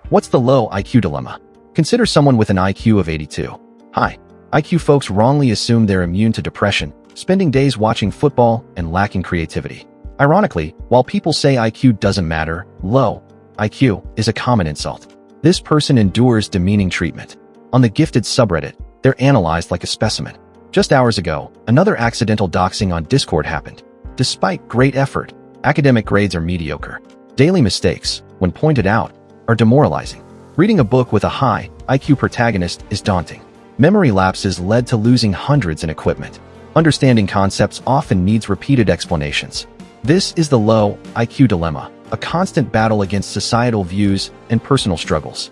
What's the low IQ dilemma? Consider someone with an IQ of 82. High IQ folks wrongly assume they're immune to depression, spending days watching football and lacking creativity. Ironically, while people say IQ doesn't matter, low IQ is a common insult. This person endures demeaning treatment. On the gifted subreddit, they're analyzed like a specimen. Just hours ago, another accidental doxing on Discord happened. Despite great effort, academic grades are mediocre. Daily mistakes, when pointed out, are demoralizing. Reading a book with a high IQ protagonist is daunting. Memory lapses led to losing hundreds in equipment. Understanding concepts often needs repeated explanations. This is the low IQ dilemma, a constant battle against societal views and personal struggles.